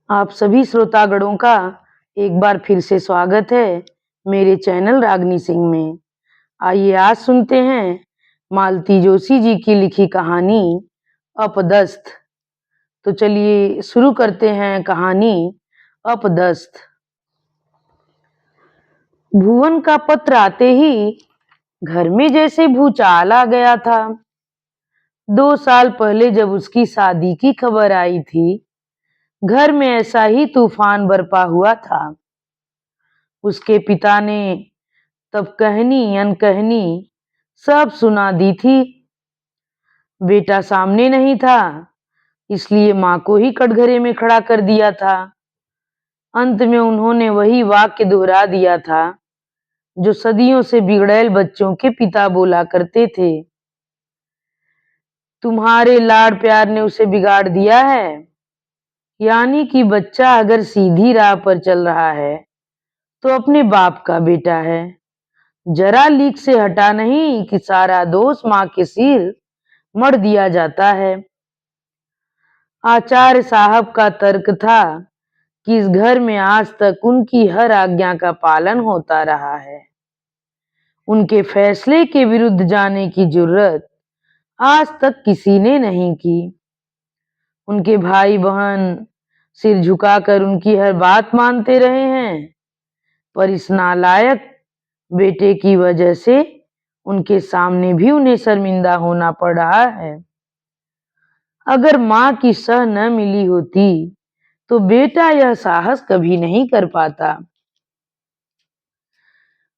आप सभी श्रोतागणों का एक बार फिर से स्वागत है मेरे चैनल रागनी सिंह में। आइए आज सुनते हैं मालती जोशी जी की लिखी कहानी अपदस्थ। तो चलिए शुरू करते हैं कहानी अपदस्थ। भुवन का पत्र आते ही घर में जैसे भूचाल आ गया था। 2 साल पहले जब उसकी शादी की खबर आई थी, घर में ऐसा ही तूफान बरपा हुआ था। उसके पिता ने तब कहनी अनकहनी सब सुना दी थी। बेटा सामने नहीं था, इसलिए माँ को ही कटघरे में खड़ा कर दिया था। अंत में उन्होंने वही वाक्य दोहरा दिया था जो सदियों से बिगड़ैल बच्चों के पिता बोला करते थे, तुम्हारे लाड प्यार ने उसे बिगाड़ दिया है। यानी कि बच्चा अगर सीधी राह पर चल रहा है तो अपने बाप का बेटा है। जरा लीक से हटा नहीं कि सारा दोष माँ के सिर मढ़ दिया जाता है। आचार्य साहब का तर्क था कि इस घर में आज तक उनकी हर आज्ञा का पालन होता रहा है। उनके फैसले के विरुद्ध जाने की जुर्रत आज तक किसी ने नहीं की। उनके भाई बहन सिर झुकाकर उनकी हर बात मानते रहे हैं, पर इस नालायक बेटे की वजह से उनके सामने भी उन्हें शर्मिंदा होना पड़ रहा है। अगर माँ की सह न मिली होती तो बेटा यह साहस कभी नहीं कर पाता।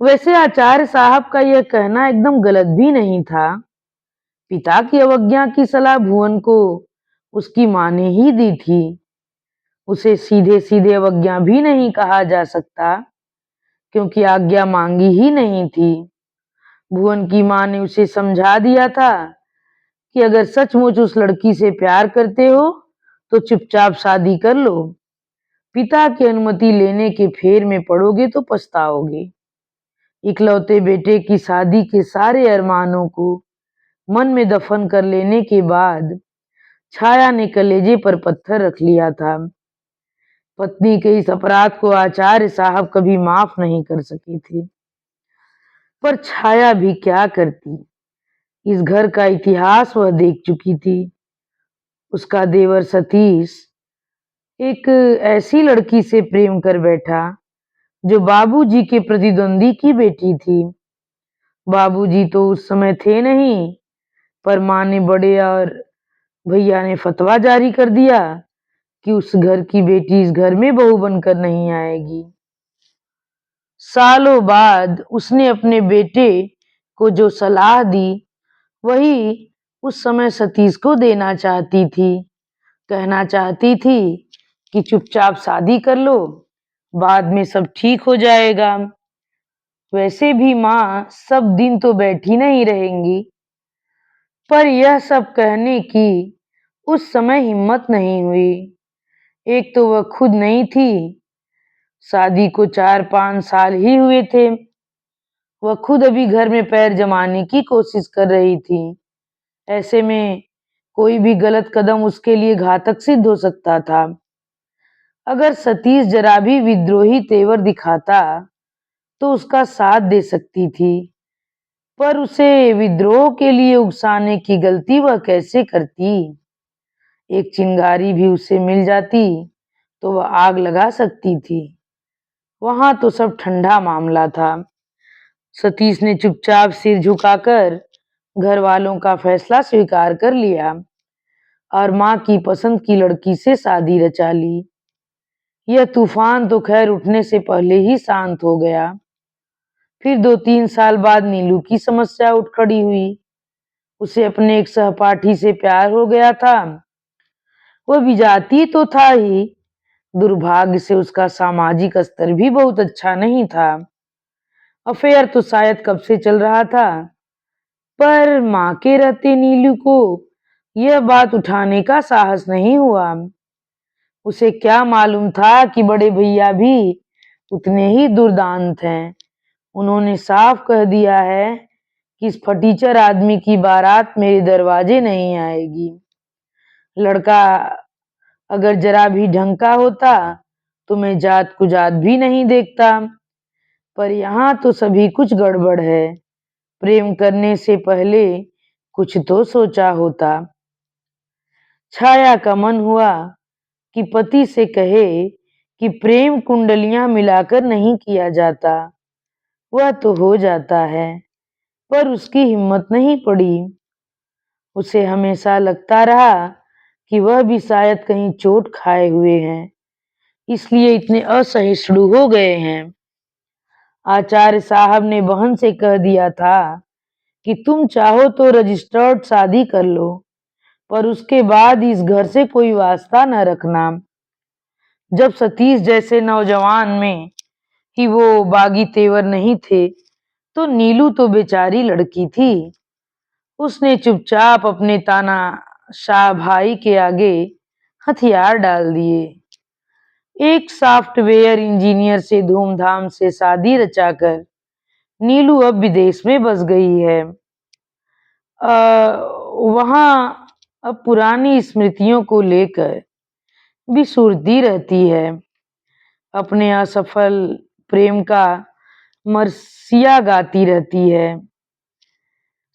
वैसे आचार्य साहब का यह कहना एकदम गलत भी नहीं था। पिता की अवज्ञा की सलाह भुवन को उसकी माँ ने ही दी थी। उसे सीधे सीधे अवज्ञा भी नहीं कहा जा सकता, क्योंकि आज्ञा मांगी ही नहीं थी। भुवन की माँ ने उसे समझा दिया था कि अगर सचमुच उस लड़की से प्यार करते हो तो चुपचाप शादी कर लो। पिता की अनुमति लेने के फेर में पड़ोगे तो पछताओगे। इकलौते बेटे की शादी के सारे अरमानों को मन में दफन कर लेने के बाद छाया ने कलेजे पर पत्थर रख लिया था। पत्नी के इस अपराध को आचार्य साहब कभी माफ नहीं कर सके थे। पर छाया भी क्या करती, इस घर का इतिहास वह देख चुकी थी। उसका देवर सतीश एक ऐसी लड़की से प्रेम कर बैठा जो बाबूजी के प्रतिद्वंदी की बेटी थी। बाबूजी तो उस समय थे नहीं, पर माँ ने बड़े और भैया ने फतवा जारी कर दिया कि उस घर की बेटी इस घर में बहू बनकर नहीं आएगी। सालों बाद उसने अपने बेटे को जो सलाह दी वही उस समय सतीश को देना चाहती थी। कहना चाहती थी कि चुपचाप शादी कर लो, बाद में सब ठीक हो जाएगा। वैसे भी माँ सब दिन तो बैठी नहीं रहेंगी। पर यह सब कहने की उस समय हिम्मत नहीं हुई। एक तो वह खुद नहीं थी, शादी को 4-5 साल ही हुए थे। वह खुद अभी घर में पैर जमाने की कोशिश कर रही थी। ऐसे में कोई भी गलत कदम उसके लिए घातक सिद्ध हो सकता था। अगर सतीश जरा भी विद्रोही तेवर दिखाता तो उसका साथ दे सकती थी, पर उसे विद्रोह के लिए उकसाने की गलती वह कैसे करती। एक चिंगारी भी उसे मिल जाती तो वह आग लगा सकती थी। वहां तो सब ठंडा मामला था। सतीश ने चुपचाप सिर झुकाकर घर वालों का फैसला स्वीकार कर लिया और माँ की पसंद की लड़की से शादी रचा ली। यह तूफान तो खैर उठने से पहले ही शांत हो गया। फिर 2-3 साल बाद नीलू की समस्या उठ खड़ी हुई। उसे अपने एक सहपाठी से प्यार हो गया था। वह विजाती तो था ही, दुर्भाग्य से उसका सामाजिक स्तर भी बहुत अच्छा नहीं था। अफेयर तो शायद कब से चल रहा था, पर माँ के रहते नीलू को यह बात उठाने का साहस नहीं हुआ। उसे क्या मालूम था कि बड़े भैया भी उतने ही दुर्दांत हैं। उन्होंने साफ कह दिया है कि इस फटीचर आदमी की बारात मेरे दरवाजे नहीं आएगी। लड़का अगर जरा भी ढंग का होता तो मैं जात कुजात भी नहीं देखता, पर यहाँ तो सभी कुछ गड़बड़ है। प्रेम करने से पहले कुछ तो सोचा होता। छाया का मन हुआ कि पति से कहे कि प्रेम कुंडलियां मिलाकर नहीं किया जाता, वह तो हो जाता है, पर उसकी हिम्मत नहीं पड़ी। उसे हमेशा लगता रहा कि वह भी शायद कहीं चोट खाए हुए हैं, इसलिए इतने असहिष्णु हो गए हैं। आचार्य साहब ने बहन से कह दिया था कि तुम चाहो तो रजिस्टर्ड शादी कर लो, पर उसके बाद इस घर से कोई वास्ता न रखना। जब सतीश जैसे नौजवान में ही वो बागी तेवर नहीं थे, तो नीलू तो बेचारी लड़की थी। उसने चुपचाप अपने तानाशाह भाई के आगे हथियार डाल दिए। एक सॉफ्टवेयर इंजीनियर से धूमधाम से शादी रचाकर नीलू अब विदेश में बस गई है। वहां अब पुरानी स्मृतियों को लेकर बिसुरती रहती है। अपने असफल प्रेम का मरसिया गाती रहती है।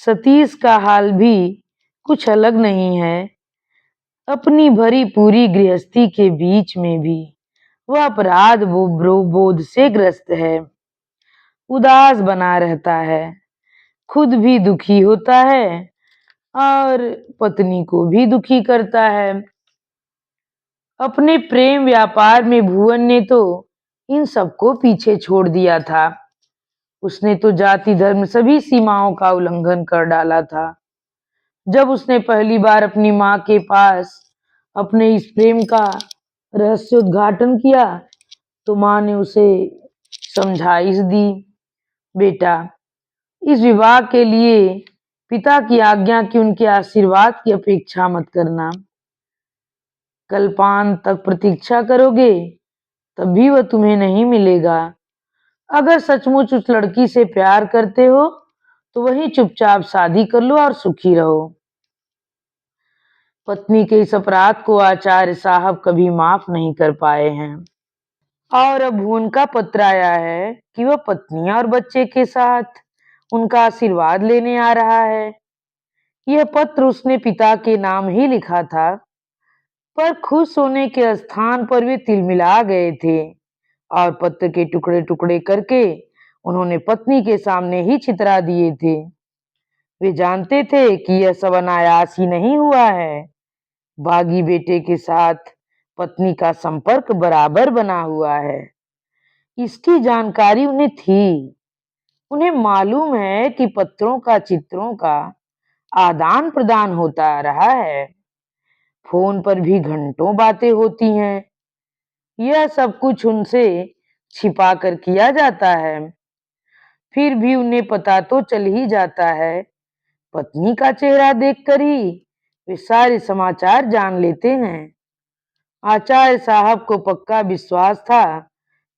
सतीश का हाल भी कुछ अलग नहीं है। अपनी भरी पूरी गृहस्थी के बीच में भी वह अपराध बोध से ग्रस्त है। उदास बना रहता है, खुद भी दुखी होता है और पत्नी को भी दुखी करता है। अपने प्रेम व्यापार में भुवन ने तो इन सबको पीछे छोड़ दिया था। उसने तो जाति धर्म सभी सीमाओं का उल्लंघन कर डाला था। जब उसने पहली बार अपनी माँ के पास अपने इस प्रेम का रहस्योद्घाटन किया, तो माँ ने उसे समझाइश दी, बेटा, इस विवाह के लिए पिता की आज्ञा की उनके आशीर्वाद की अपेक्षा मत करना। कल्पांत तक प्रतीक्षा करोगे तब भी वह तुम्हें नहीं मिलेगा। अगर सचमुच उस लड़की से प्यार करते हो तो वहीं चुपचाप शादी कर लो और सुखी रहो। पत्नी के इस अपराध को आचार्य साहब कभी माफ नहीं कर पाए हैं। और अब भुवन का पत्र आया है कि वह पत्नी और बच्चे के साथ उनका आशीर्वाद लेने आ रहा है। यह पत्र उसने पिता के नाम ही लिखा था, पर खुश होने के स्थान पर वे तिलमिला गए थे और पत्र के टुकड़े टुकड़े करके उन्होंने पत्नी के सामने ही छितरा दिए थे। वे जानते थे कि यह सब अनायास ही नहीं हुआ है। बागी बेटे के साथ पत्नी का संपर्क बराबर बना हुआ है, इसकी जानकारी उन्हें थी। उन्हें मालूम है कि पत्रों का चित्रों का आदान प्रदान होता रहा है। फोन पर भी घंटों बातें होती हैं। यह सब कुछ उनसे छिपा कर किया जाता है, फिर भी उन्हें पता तो चल ही जाता है। पत्नी का चेहरा देखकर ही वे सारे समाचार जान लेते हैं। आचार्य साहब को पक्का विश्वास था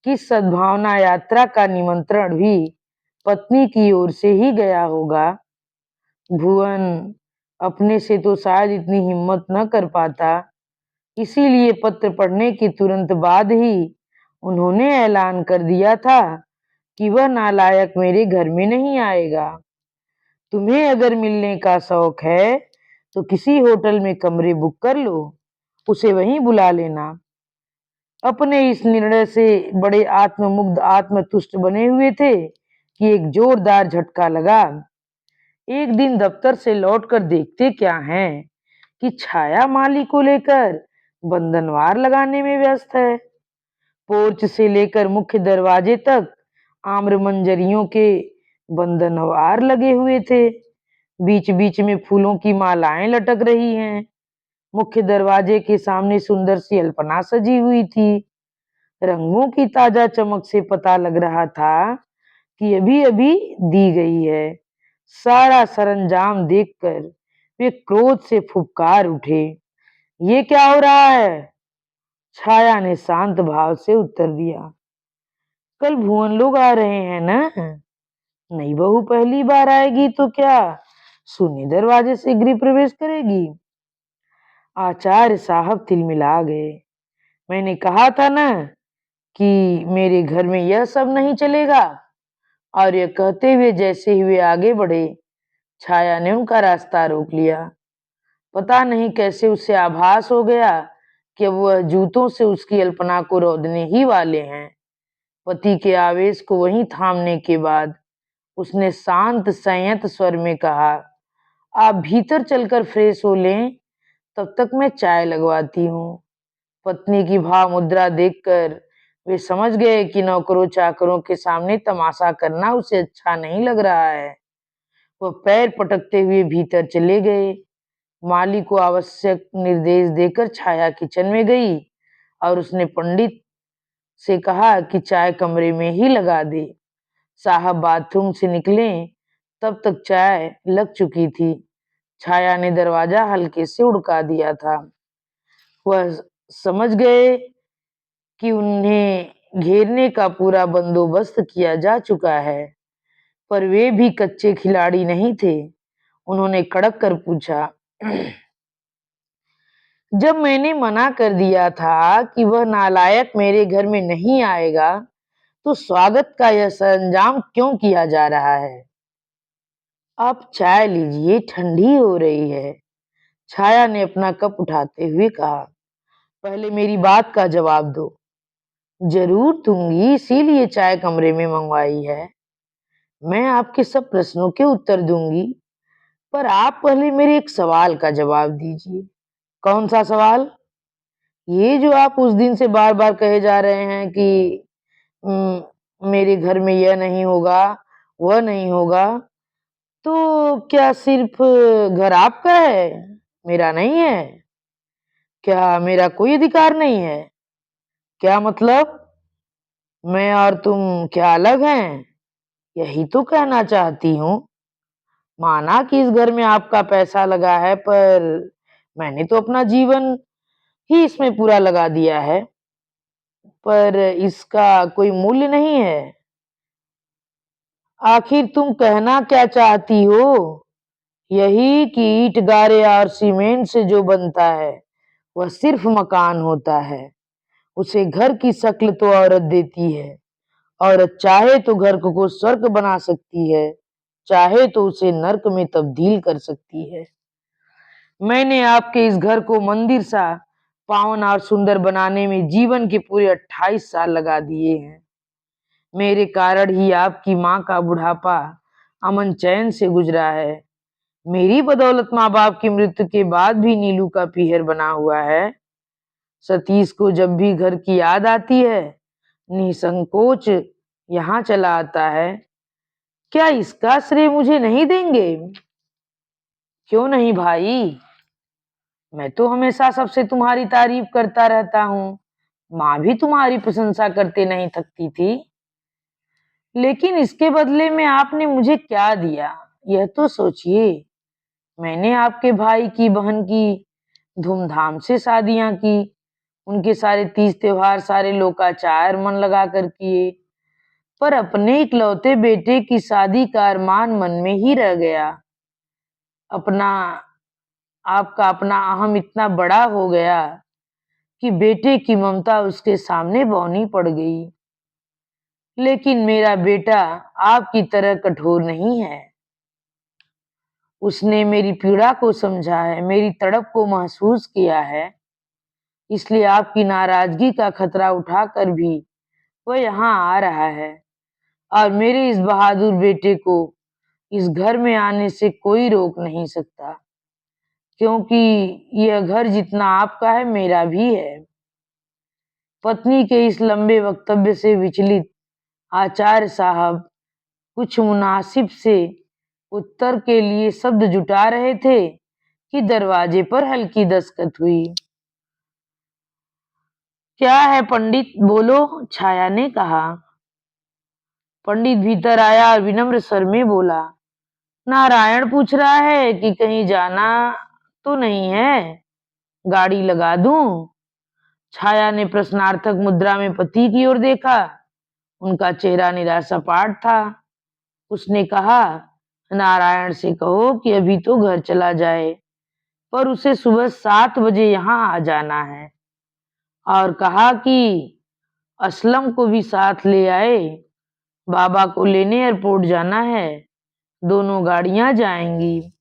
कि सद्भावना यात्रा का निमंत्रण भी पत्नी की ओर से ही गया होगा। भुवन अपने से तो शायद इतनी हिम्मत न कर पाता, इसीलिए पत्र पढ़ने के तुरंत बाद ही उन्होंने ऐलान कर दिया था कि वह नालायक मेरे घर में नहीं आएगा। तुम्हें अगर मिलने का शौक है तो किसी होटल में कमरे बुक कर लो, उसे वहीं बुला लेना। अपने इस निर्णय से बड़े आत्ममुग्ध आत्मतुष्ट बने हुए थे कि एक जोरदार झटका लगा। एक दिन दफ्तर से लौटकर देखते क्या हैं कि छाया माली को लेकर बंधनवार लगाने में व्यस्त है। पोर्च से लेकर मुख्य दरवाजे तक आम्र मंजरियों के बंधनवार लगे हुए थे। बीच बीच में फूलों की मालाएं लटक रही हैं। मुख्य दरवाजे के सामने सुंदर सी अल्पना सजी हुई थी। रंगों की ताजा चमक से पता लग रहा था कि अभी अभी दी गई है। सारा सरंजाम देखकर वे क्रोध से फुफकार उठे। ये क्या हो रहा है? छाया ने शांत भाव से उत्तर दिया, कल भुवन लोग आ रहे हैं ना। नई बहू पहली बार आएगी तो क्या शून्य दरवाजे से गृह प्रवेश करेगी? आचार्य साहब तिलमिला गए। मैंने कहा था ना कि मेरे घर में यह सब नहीं चलेगा। और यह कहते हुए जैसे ही वे आगे बढ़े, छाया ने उनका रास्ता रोक लिया। पता नहीं कैसे उसे आभास हो गया कि अब वह जूतों से उसकी अल्पना को रौंदने ही वाले हैं। पति के आवेश को वहीं थामने के बाद उसने शांत संयत स्वर में कहा, आप भीतर चलकर फ्रेश हो लें, तब तक मैं चाय लगवाती हूँ। पत्नी की भाव मुद्रा देखकर वे समझ गए कि नौकरों चाकरों के सामने तमाशा करना उसे अच्छा नहीं लग रहा है। वह पैर पटकते हुए भीतर चले गए। माली को आवश्यक निर्देश देकर छाया किचन में गई और उसने पंडित से कहा कि चाय कमरे में ही लगा दे। साहब बाथरूम से निकले तब तक चाय लग चुकी थी। छाया ने दरवाजा हल्के से उड़का दिया था। वह समझ गए कि उन्हें घेरने का पूरा बंदोबस्त किया जा चुका है, पर वे भी कच्चे खिलाड़ी नहीं थे। उन्होंने कड़क कर पूछा, जब मैंने मना कर दिया था कि वह नालायक मेरे घर में नहीं आएगा, तो स्वागत का यह सरंजाम क्यों किया जा रहा है? आप चाय लीजिए, ठंडी हो रही है। छाया ने अपना कप उठाते हुए कहा, पहले मेरी बात का जवाब दो। जरूर दूंगी, इसीलिए चाय कमरे में मंगवाई है। मैं आपके सब प्रश्नों के उत्तर दूंगी, पर आप पहले मेरे एक सवाल का जवाब दीजिए। कौन सा सवाल? ये जो आप उस दिन से बार बार कहे जा रहे हैं कि मेरे घर में यह नहीं होगा, वह नहीं होगा, तो क्या सिर्फ घर आपका है, मेरा नहीं है? क्या मेरा कोई अधिकार नहीं है? क्या मतलब? मैं और तुम क्या अलग हैं? यही तो कहना चाहती हूँ। माना कि इस घर में आपका पैसा लगा है, पर मैंने तो अपना जीवन ही इसमें पूरा लगा दिया है, पर इसका कोई मूल्य नहीं है। आखिर तुम कहना क्या चाहती हो? यही कि ईंट गारे और सीमेंट से जो बनता है वह सिर्फ मकान होता है। उसे घर की शक्ल तो औरत देती है। औरत चाहे तो घर को स्वर्ग बना सकती है, चाहे तो उसे नर्क में तब्दील कर सकती है। मैंने आपके इस घर को मंदिर सा पावन और सुंदर बनाने में जीवन के पूरे 28 साल लगा दिए हैं। मेरे कारण ही आपकी माँ का बुढ़ापा अमन चैन से गुजरा है। मेरी बदौलत माँ बाप की मृत्यु के बाद भी नीलू का पीहर बना हुआ है। सतीश को जब भी घर की याद आती है, निसंकोच यहाँ चला आता है। क्या इसका श्रेय मुझे नहीं देंगे? क्यों नहीं भाई, मैं तो हमेशा सबसे तुम्हारी तारीफ करता रहता हूँ। माँ भी तुम्हारी प्रशंसा करते नहीं थकती थी। लेकिन इसके बदले में आपने मुझे क्या दिया, यह तो सोचिए। मैंने आपके भाई की बहन की धूमधाम से शादियां की, उनके सारे तीज त्योहार सारे लोकाचार मन लगा कर किए, पर अपने इकलौते बेटे की शादी का अरमान मन में ही रह गया। अपना आपका अपना अहम इतना बड़ा हो गया कि बेटे की ममता उसके सामने बौनी पड़ गई। लेकिन मेरा बेटा आपकी तरह कठोर नहीं है। उसने मेरी पीड़ा को समझा है, मेरी तड़प को महसूस किया है। इसलिए आपकी नाराजगी का खतरा उठाकर भी वह यहाँ आ रहा है। और मेरे इस बहादुर बेटे को इस घर में आने से कोई रोक नहीं सकता, क्योंकि यह घर जितना आपका है मेरा भी है। पत्नी के इस लंबे वक्तव्य से विचलित आचार्य साहब कुछ मुनासिब से उत्तर के लिए शब्द जुटा रहे थे कि दरवाजे पर हल्की दस्तक हुई। क्या है पंडित, बोलो, छाया ने कहा। पंडित भीतर आया और विनम्र स्वर में बोला, नारायण पूछ रहा है कि कहीं जाना तो नहीं है, गाड़ी लगा दूं? छाया ने प्रश्नार्थक मुद्रा में पति की ओर देखा। उनका चेहरा निराशापाट था। उसने कहा, नारायण से कहो कि अभी तो घर चला जाए। पर उसे सुबह 7 बजे यहाँ आ जाना है और कहा कि असलम को भी साथ ले आए। बाबा को लेने एयरपोर्ट जाना है, दोनों गाड़ियां जाएंगी।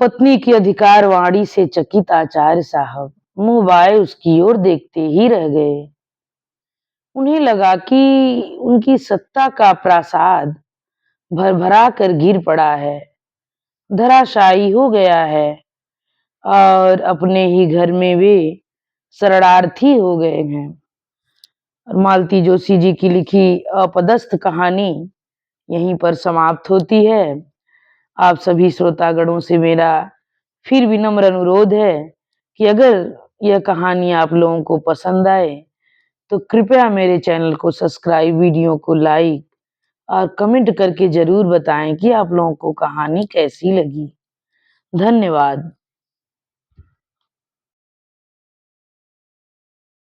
पत्नी की अधिकारवाणी से चकित आचार्य साहब मुंह बाए उसकी ओर देखते ही रह गए। उन्हें लगा कि उनकी सत्ता का प्रासाद भरभरा कर गिर पड़ा है, धराशायी हो गया है और अपने ही घर में वे शरणार्थी हो गए हैं। और मालती जोशी जी की लिखी अपदस्थ कहानी यहीं पर समाप्त होती है। आप सभी श्रोतागणों से मेरा फिर विनम्र अनुरोध है कि अगर यह कहानी आप लोगों को पसंद आए तो कृपया मेरे चैनल को सब्सक्राइब, वीडियो को लाइक और कमेंट करके जरूर बताएं कि आप लोगों को कहानी कैसी लगी। धन्यवाद।